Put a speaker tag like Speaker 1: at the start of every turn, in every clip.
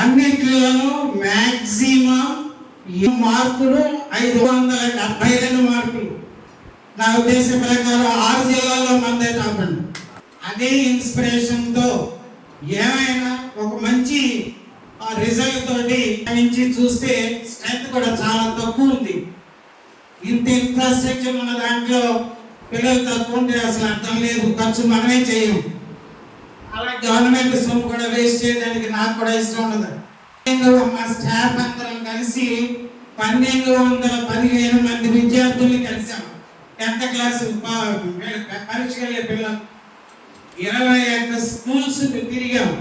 Speaker 1: అన్నిట్లోనూ మ్యాక్సిమం మార్కులు 572 మార్కులు. నా ఉద్దేశం ప్రకారం 6 జిల్లాల్లో మందే టాప్ అండి. అదే ఇన్స్పిరేషన్తో ఏమైనా ఒక మంచి రిజల్ట్ తోటి నుంచి చూస్తే స్ట్రెంత్ కూడా చాలా తక్కువ ఉంది. ఇంత ఇన్ఫ్రాస్ట్రక్చర్ ఉన్న దాంట్లో పిల్లలు తక్కువ ఉంటే అసలు అర్థం లేదు, ఖర్చు మనమే చేయం. అలా గవర్నమెంట్ సొమ్ము కూడా వేస్ట్ చేయడానికి నాకు కూడా ఇష్టం ఉండదు. మా స్టాఫ్ అందరం కలిసి 1215 మంది విద్యార్థుల్ని కలిసాం. 10th క్లాస్ పరీక్షలే పిల్లలు 21 స్కూల్స్ తిరిగాం.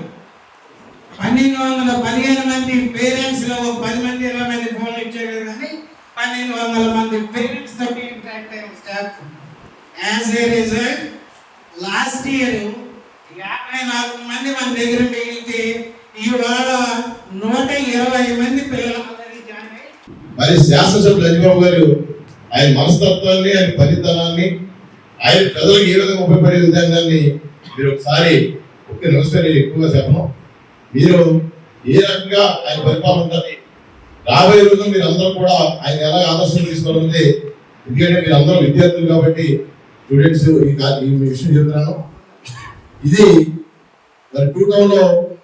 Speaker 1: 1215 మంది పేరెంట్స్ లో 10 మంది 20 మంది ఫోన్లు ఇచ్చారు కానీ 1200 మంది పేరెంట్స్ తోటి ఇంటరాక్ట్ అయ్యాం staff. As a result last year 54 మంది మన దగ్గర మిగిలితే ఇవాళ 120 మంది పిల్లలు.
Speaker 2: మరి శాసనసభ్యులు అజిబాబు గారు ఆయన మనస్తత్వాన్ని, ఆయన పనితనాన్ని, ఆయన ప్రజలకు ఏ విధంగా ఉపయోగపడే విధానాన్ని మీరు ఒకసారి ఒక్క నిమిషం నేను ఎక్కువగా చెప్పను. మీరు ఏ రకంగా ఆయన పరిపాలన ఉంటుంది, రాబోయే రోజులు మీరు అందరూ కూడా ఆయన ఎలా ఆదర్శం తీసుకోవాలంటే, ఎందుకంటే మీరు అందరూ విద్యార్థులు కాబట్టి స్టూడెంట్స్ ఈ విషయం చెప్తున్నాను. ఇది మరి 2 టౌన్లో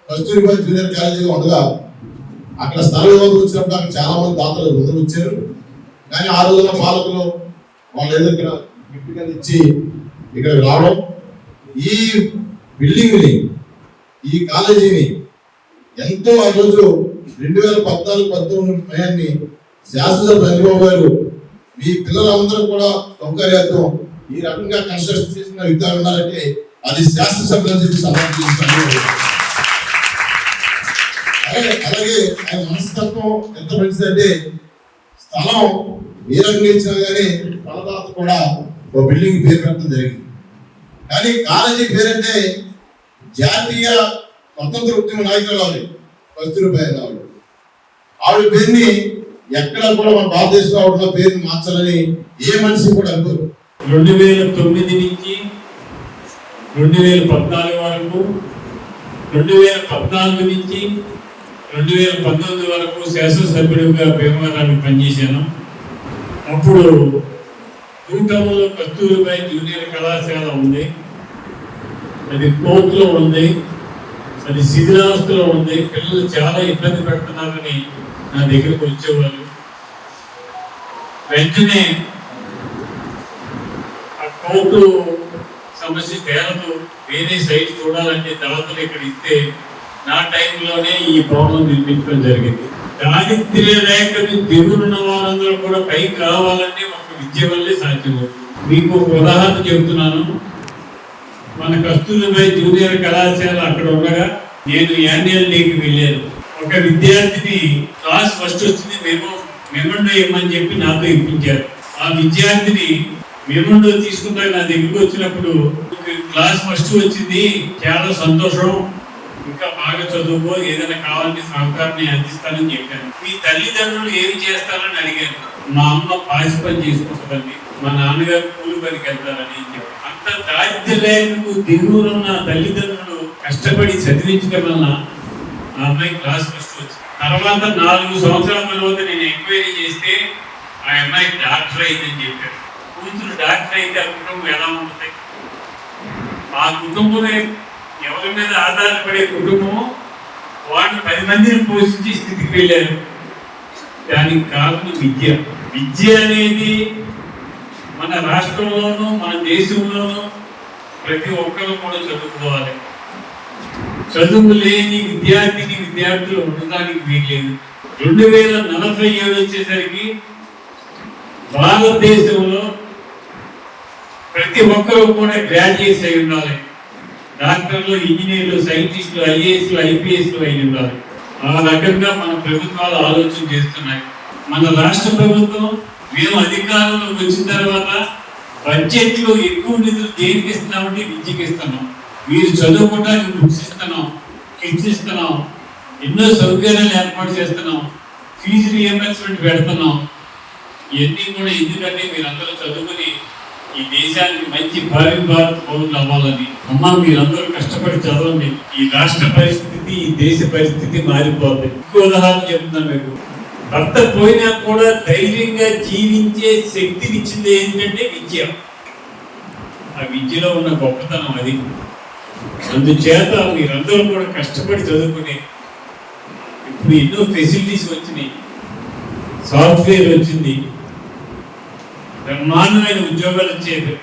Speaker 2: కస్తూరిబా జూనియర్ కాలేజీగా ఉండగా అక్కడ స్థల వివాదం వచ్చినప్పుడు అక్కడ చాలా మంది దాతలు ముందుకు వచ్చారు. కానీ ఆ రోజున పాలకులు వాళ్ళ ఎదురు గిఫ్ట్ కింద ఇచ్చి ఇక్కడ రావడం, ఈ బిల్డింగ్ని, ఈ కాలేజీని ఎంతో ఆ రోజు 2014-19 సమయాన్ని శాసనసభ చంద్రబాబు గారు మీ పిల్లలందరూ కూడా సౌకర్యార్థం ఈ రకంగా కన్స్ట్రక్షన్ చేసిన విద్యార్థులు ఉన్నారంటే అది శాసనసభ్యులని చెప్పి సమర్థించారు. అలాగే ఆయన మనస్తత్వం ఎంత మంచిదంటే స్థలం ఏ రకంగా ఇచ్చినా కానీ స్థలదాత కూడా ఒక బిల్డింగ్ పేరు పెట్టడం జరిగింది. కానీ కాలేజీ పేరంటే జాతీయ స్వతంత్ర ఉద్యమ నాయకురాలు కస్తూరిబా రావు. ఆవిడ పేరుని ఎక్కడ కూడా మన భారతదేశంలో ఉన్న పేరుని మార్చాలని ఏ మనిషి కూడా అనుకోరు.
Speaker 3: 2009 నుంచి 2014 వరకు, 2014 నుంచి 2019 వరకు శాసనసభ్యుడిగా భీమవరానికి పనిచేశాను. అప్పుడు 2 టౌన్లో కస్తూరిబా జూనియర్ కళాశాల ఉంది, అది కోర్టులో ఉంది, అది శిథిలావస్థలో ఉంది. పిల్లలు చాలా ఇబ్బంది పెడుతున్నారని నా దగ్గరకు వచ్చేవాళ్ళు. వెంటనే ఆ కోర్టు సమస్య తేలదు, వేరే సైట్ చూడాలంటే దాతలు ఇక్కడ ఇస్తే నా టైంలోనే ఈ భవనం నిర్మించడం జరిగింది. దారిద్ర్య రేఖని దిగులున్న వారందరూ కూడా పైకి రావాలంటే ఒక విద్య వల్లే సాధ్యమవుతుంది. మీకు ఒక ఉదాహరణ చెబుతున్నాను. మన కస్తూరిబా జూనియర్ కళాశాల అక్కడ ఉండగా నేను యాన్యువల్ డేకి వెళ్ళాను. ఒక విద్యార్థిని క్లాస్ ఫస్ట్ వచ్చింది, మెమండో ఇవ్వమని చెప్పి నాతో ఇప్పించారు. ఆ విద్యార్థిని మెమండో తీసుకుంటా నా దగ్గరికి వచ్చినప్పుడు, క్లాస్ ఫస్ట్ వచ్చింది, చాలా సంతోషం, ఇంకా బాగా చదువుకో, ఏదైనా కావాలని సహకారాన్ని అందిస్తానని చెప్పాను. మీ తల్లిదండ్రులు ఏమి చేస్తారని అడిగాను. మా అమ్మ పాసి పని చేసుకుంటుందండి, మా నాన్నగారు కూలి పనికి వెళ్తారని చెప్పాను. అంత దారిద్ర్యకు దిగువనున్న తల్లిదండ్రులు కష్టపడి చదివించడం వలన ఆ అమ్మాయి క్లాస్ ఫస్ట్ వచ్చింది. తర్వాత 4 సంవత్సరాల తర్వాత నేను ఎంక్వైరీ చేస్తే ఆ అమ్మాయి డాక్టర్ అయిందని చెప్పారు. కూతురు డాక్టర్ అయితే ఆ కుటుంబం ఎలా ఉంటుంది? ఆ కుటుంబమే ఎవరి మీద ఆధారపడే కుటుంబము, వాళ్ళు 10 మందిని పోషించే స్థితికి వెళ్ళారు. దానికి కారణం విద్య. విద్య అనేది మన రాష్ట్రంలోనూ మన దేశంలోనూ ప్రతి ఒక్కరు కూడా చదువుకోవాలి. చదువు లేని విద్యార్థులు ఉండడానికి వీల్లేదు. 2047 వచ్చేసరికి భారతదేశంలో ప్రతి ఒక్కరూ కూడా గ్రాడ్యుయేట్స్ అయి ఉండాలి. డాక్టర్లు, ఇంజనీర్లు, సైంటిస్టులు, ఐఏఎస్లు, ఐపీఎస్లు అయి ఉండాలి. ఆ రకంగా మన ప్రభుత్వాలు ఆలోచన చేస్తున్నాయి. మన రాష్ట్ర ప్రభుత్వం మేము అధికారంలోకి వచ్చిన తర్వాత బడ్జెట్లో ఎక్కువ నిధులు దేనికి ఇస్తున్నామంటే విద్యకి ఇస్తున్నాం. మీరు చదువుకోవడానికి బుక్స్ ఇస్తున్నాం, కిట్స్ ఇస్తున్నాం, ఎన్నో సౌకర్యాలు ఏర్పాటు చేస్తున్నాం, ఫీజు రియంబర్స్మెంట్ పెడుతున్నాం. ఇవన్నీ కూడా ఎందుకంటే మీరందరూ చదువుకుని ఈ దేశానికి మంచి భావి భారత పౌరులు అవ్వాలని. అమ్మ మీరందరూ కష్టపడి చదవండి. ఈ రాష్ట్ర పరిస్థితి, ఈ దేశ పరిస్థితి మారిపోతుంది. ఇంకో ఉదాహరణ చెప్తున్నా మీకు. భర్త పోయినా కూడా ధైర్యంగా జీవించే శక్తినిచ్చింది ఏంటంటే విద్య. ఆ విద్యలో ఉన్న గొప్పతనం అది. అందుచేత మీరందరూ కూడా కష్టపడి చదువుకుని ఇప్పుడు ఎన్నో ఫెసిలిటీస్ వచ్చినాయి, సాఫ్ట్వేర్ వచ్చింది, బ్రహ్మాండమైన ఉద్యోగాలు వచ్చేది.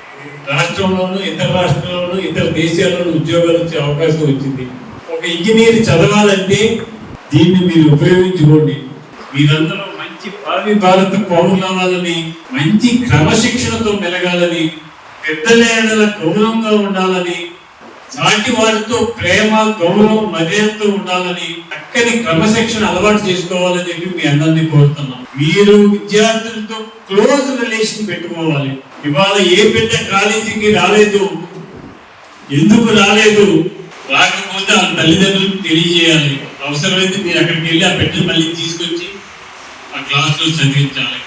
Speaker 3: రాష్ట్రంలోనూ ఇతర రాష్ట్రాల్లోనూ ఇతర దేశాల్లోనూ ఉద్యోగాలు వచ్చే అవకాశం వచ్చింది. ఒక ఇంజనీర్ చదవాలంటే దీన్ని మీరు ఉపయోగించుకోండి. మీరందరూ మంచి భావి భారత పౌరులు అవ్వాలని, మంచి క్రమశిక్షణతో మెలగాలని, పెద్దల ఎడల గౌరవంగా ఉండాలని, సాటి వారితో ప్రేమ గౌరవం మర్యాదతో ఉండాలని, చక్కని క్రమశిక్షణ అలవాటు చేసుకోవాలని చెప్పి మీ అందరినీ కోరుతున్నాం. మీరు విద్యార్థులతో క్లోజ్ రిలేషన్ పెట్టుకోవాలి. ఇవాళ ఏ బిడ్డ కాలేజీకి రాలేదు, ఎందుకు రాలేదు, రాకపోతే ఆ తల్లిదండ్రులకు తెలియజేయాలి. అవసరమైతే మీరు అక్కడికి వెళ్ళి ఆ బిడ్డను మళ్ళీ తీసుకొచ్చి ఆ క్లాసులో చదివించాలి.